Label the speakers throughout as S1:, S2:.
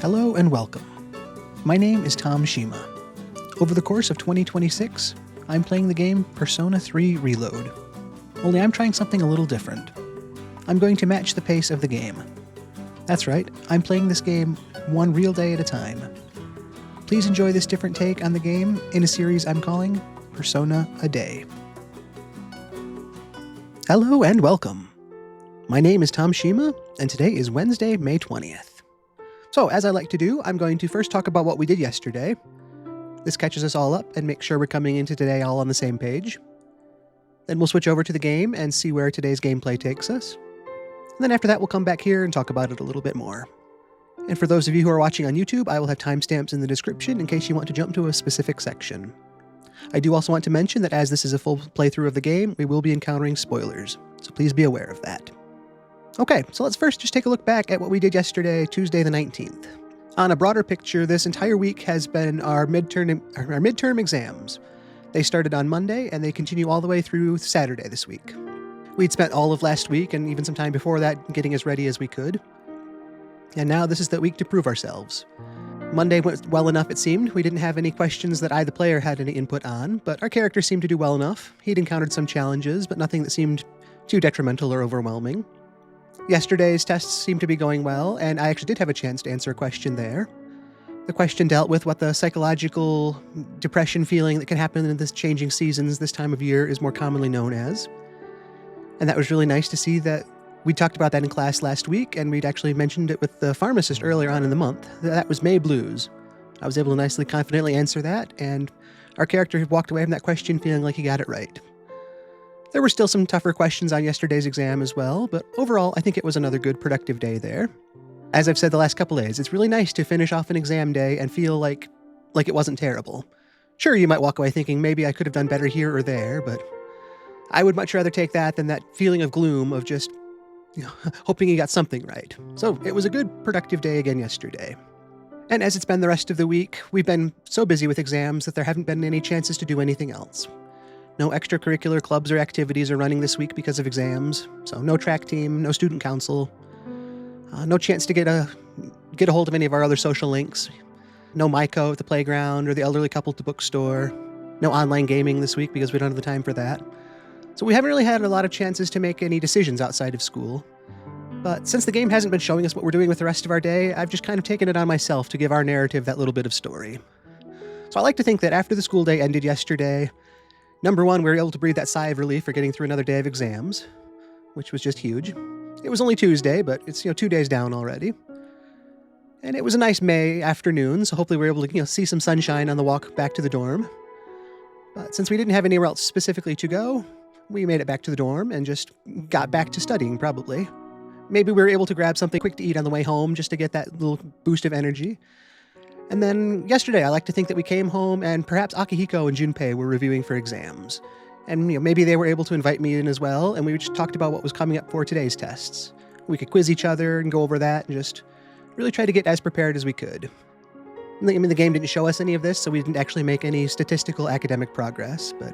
S1: Hello and welcome. My name is Tom Shima. Over the course of 2026, I'm playing the game Persona 3 Reload. Only I'm trying something a little different. I'm going to match the pace of the game. That's right, I'm playing this game one real day at a time. Please enjoy this different take on the game in a series I'm calling Persona a Day. Hello and welcome. My name is Tom Shima, and today is Wednesday, May 20th. So, as I like to do, I'm going to first talk about what we did yesterday. This catches us all up and makes sure we're coming into today all on the same page. Then we'll switch over to the game and see where today's gameplay takes us. And then after that, we'll come back here and talk about it a little bit more. And for those of you who are watching on YouTube, I will have timestamps in the description in case you want to jump to a specific section. I do also want to mention that as this is a full playthrough of the game, we will be encountering spoilers, so please be aware of that. Okay, so let's first just take a look back at what we did yesterday, Tuesday the 19th. On a broader picture, this entire week has been our midterm exams. They started on Monday, and they continue all the way through Saturday this week. We'd spent all of last week, and even some time before that, getting as ready as we could. And now this is the week to prove ourselves. Monday went well enough, it seemed. We didn't have any questions that either player had any input on, but our character seemed to do well enough. He'd encountered some challenges, but nothing that seemed too detrimental or overwhelming. Yesterday's tests seemed to be going well, and I actually did have a chance to answer a question there. The question dealt with what the psychological depression feeling that can happen in this changing seasons this time of year is more commonly known as. And that was really nice to see that we talked about that in class last week, and we'd actually mentioned it with the pharmacist earlier on in the month. That was May blues. I was able to nicely, confidently answer that, and our character walked away from that question feeling like he got it right. There were still some tougher questions on yesterday's exam as well, but overall, I think it was another good, productive day there. As I've said the last couple days, it's really nice to finish off an exam day and feel like it wasn't terrible. Sure, you might walk away thinking maybe I could have done better here or there, but I would much rather take that than that feeling of gloom of just, hoping you got something right. So it was a good, productive day again yesterday. And as it's been the rest of the week, we've been so busy with exams that there haven't been any chances to do anything else. No extracurricular clubs or activities are running this week because of exams, so no track team, no student council, no chance to get a hold of any of our other social links, no Myco at the playground or the elderly couple at the bookstore, no online gaming this week because we don't have the time for that. So we haven't really had a lot of chances to make any decisions outside of school. But since the game hasn't been showing us what we're doing with the rest of our day, I've just kind of taken it on myself to give our narrative that little bit of story. So I like to think that after the school day ended yesterday, number one, we were able to breathe that sigh of relief for getting through another day of exams, which was just huge. It was only Tuesday, but it's 2 days down already. And it was a nice May afternoon, so hopefully we were able to see some sunshine on the walk back to the dorm. But since we didn't have anywhere else specifically to go, we made it back to the dorm and just got back to studying, probably. Maybe we were able to grab something quick to eat on the way home just to get that little boost of energy. And then yesterday, I like to think that we came home and perhaps Akihiko and Junpei were reviewing for exams. And maybe they were able to invite me in as well, and we just talked about what was coming up for today's tests. We could quiz each other and go over that and just really try to get as prepared as we could. The game didn't show us any of this, so we didn't actually make any statistical academic progress, but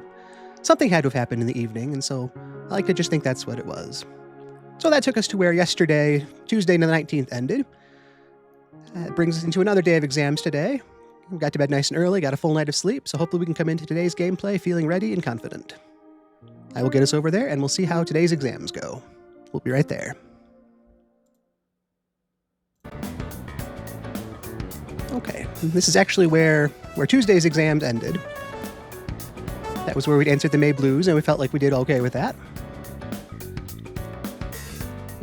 S1: something had to have happened in the evening, and so I like to just think that's what it was. So that took us to where yesterday, Tuesday the 19th, ended. That brings us into another day of exams today. We got to bed nice and early, got a full night of sleep, so hopefully we can come into today's gameplay feeling ready and confident. I will get us over there, and we'll see how today's exams go. We'll be right there. Okay, this is actually where Tuesday's exams ended. That was where we'd answered the May blues, and we felt like we did okay with that.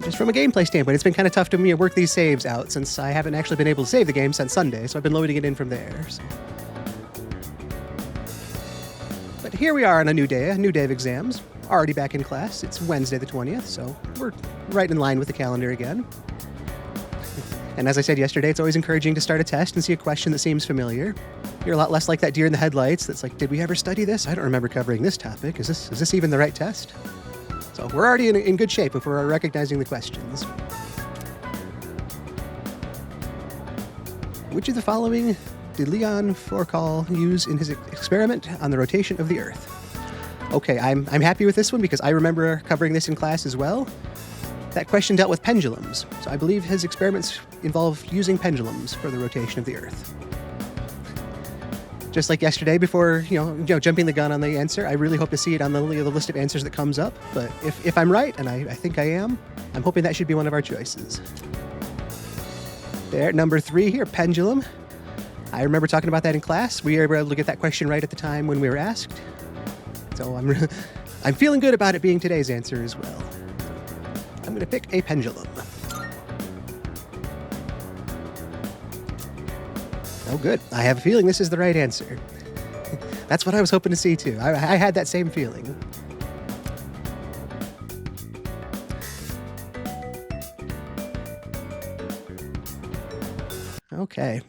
S1: Just from a gameplay standpoint, it's been kind of tough to work these saves out since I haven't actually been able to save the game since Sunday, so I've been loading it in from there. So. But here we are on a new day of exams. Already back in class. It's Wednesday the 20th, so we're right in line with the calendar again. And as I said yesterday, it's always encouraging to start a test and see a question that seems familiar. You're a lot less like that deer in the headlights that's like, did we ever study this? I don't remember covering this topic. Is this even the right test? So we're already in good shape if we're recognizing the questions. Which of the following did Leon Forcall use in his experiment on the rotation of the Earth? Okay, I'm happy with this one because I remember covering this in class as well. That question dealt with pendulums, so I believe his experiments involve using pendulums for the rotation of the Earth. Just like yesterday, before jumping the gun on the answer, I really hope to see it on the list of answers that comes up. But if I'm right, and I think I am, I'm hoping that should be one of our choices. There, number 3 here, pendulum. I remember talking about that in class. We were able to get that question right at the time when we were asked. So I'm feeling good about it being today's answer as well. I'm going to pick a pendulum. Oh, good. I have a feeling this is the right answer. That's what I was hoping to see, too. I had that same feeling. Okay.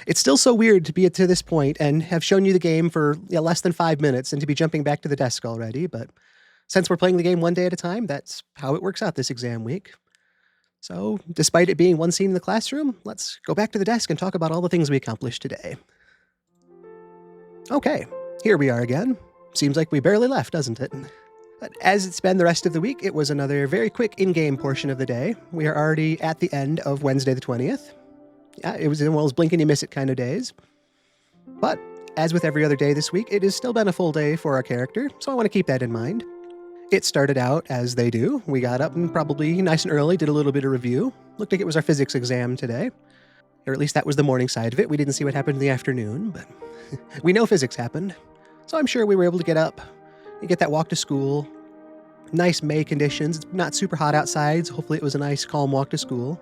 S1: It's still so weird to be to this point and have shown you the game for less than 5 minutes and to be jumping back to the desk already, but since we're playing the game one day at a time, that's how it works out this exam week. So, despite it being one scene in the classroom, let's go back to the desk and talk about all the things we accomplished today. Okay, here we are again. Seems like we barely left, doesn't it? But as it's been the rest of the week, it was another very quick in-game portion of the day. We are already at the end of Wednesday the 20th. Yeah, it was one of those blink and you miss it kind of days. But, as with every other day this week, it has still been a full day for our character, so I want to keep that in mind. It started out as they do. We got up and probably nice and early, did a little bit of review. Looked like it was our physics exam today. Or at least that was the morning side of it. We didn't see what happened in the afternoon, but we know physics happened. So I'm sure we were able to get up and get that walk to school. Nice May conditions. It's not super hot outside, so hopefully it was a nice, calm walk to school.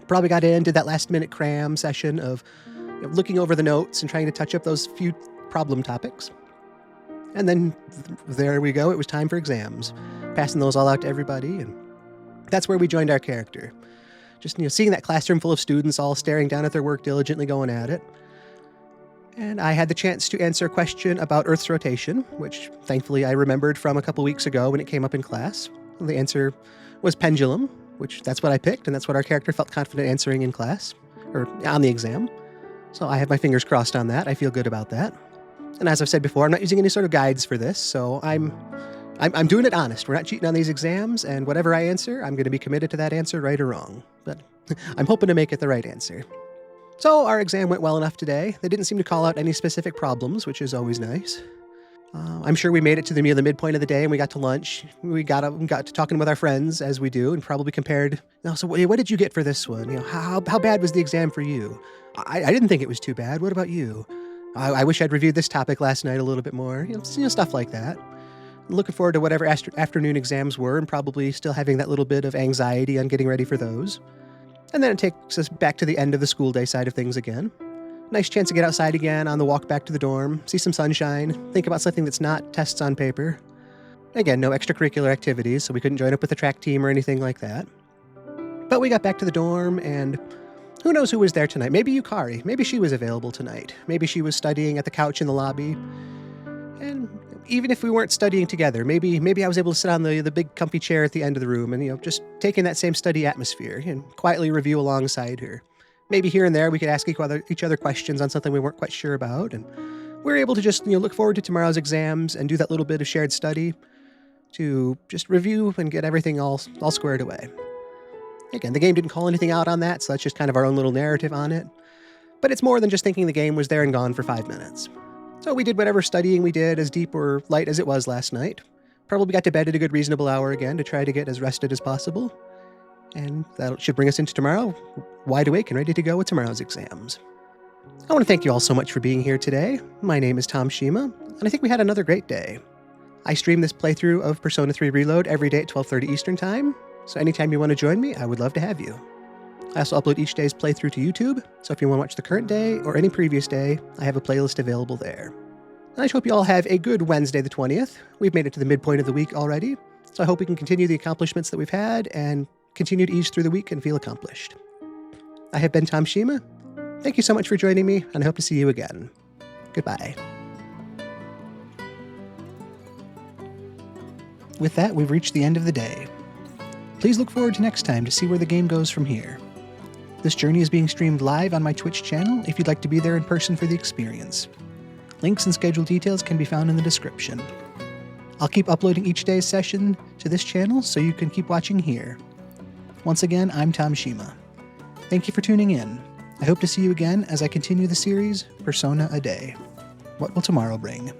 S1: Probably got in, did that last-minute cram session of looking over the notes and trying to touch up those few problem topics. And then there we go. It was time for exams. Passing those all out to everybody, and that's where we joined our character. Just seeing that classroom full of students all staring down at their work, diligently going at it. And I had the chance to answer a question about Earth's rotation, which thankfully I remembered from a couple weeks ago when it came up in class. The answer was pendulum, which that's what I picked, and that's what our character felt confident answering in class, or on the exam. So I have my fingers crossed on that. I feel good about that. And as I've said before, I'm not using any sort of guides for this, so I'm doing it honest. We're not cheating on these exams, and whatever I answer, I'm going to be committed to that answer, right or wrong. But I'm hoping to make it the right answer. So our exam went well enough today. They didn't seem to call out any specific problems, which is always nice. I'm sure we made it to the midpoint of the day, and we got to lunch. We got up and got to talking with our friends, as we do, and probably compared. So what did you get for this one? How bad was the exam for you? I didn't think it was too bad. What about you? I wish I'd reviewed this topic last night a little bit more. Stuff like that. I'm looking forward to whatever afternoon exams were, and probably still having that little bit of anxiety on getting ready for those. And then it takes us back to the end of the school day side of things again. Nice chance to get outside again on the walk back to the dorm, see some sunshine, think about something that's not tests on paper. Again, no extracurricular activities, so we couldn't join up with the track team or anything like that. But we got back to the dorm, and who knows who was there tonight? Maybe Yukari. Maybe she was available tonight. Maybe she was studying at the couch in the lobby. And even if we weren't studying together, maybe I was able to sit on the big comfy chair at the end of the room and, just take in that same study atmosphere and quietly review alongside her. Maybe here and there we could ask each other questions on something we weren't quite sure about, and we were able to just look forward to tomorrow's exams and do that little bit of shared study to just review and get everything all squared away. Again, the game didn't call anything out on that, so that's just kind of our own little narrative on it. But it's more than just thinking the game was there and gone for 5 minutes. So we did whatever studying we did, as deep or light as it was last night. Probably got to bed at a good reasonable hour again to try to get as rested as possible. And that should bring us into tomorrow, wide awake and ready to go with tomorrow's exams. I want to thank you all so much for being here today. My name is Tom Shima, and I think we had another great day. I stream this playthrough of Persona 3 Reload every day at 12:30 Eastern Time, so anytime you want to join me, I would love to have you. I also upload each day's playthrough to YouTube, so if you want to watch the current day or any previous day, I have a playlist available there. And I hope you all have a good Wednesday the 20th. We've made it to the midpoint of the week already, so I hope we can continue the accomplishments that we've had and continue to ease through the week and feel accomplished. I have been Tom Shima. Thank you so much for joining me, and I hope to see you again. Goodbye. With that, we've reached the end of the day. Please look forward to next time to see where the game goes from here. This journey is being streamed live on my Twitch channel if you'd like to be there in person for the experience. Links and schedule details can be found in the description. I'll keep uploading each day's session to this channel so you can keep watching here. Once again, I'm Tom Shima. Thank you for tuning in. I hope to see you again as I continue the series, Persona a Day. What will tomorrow bring?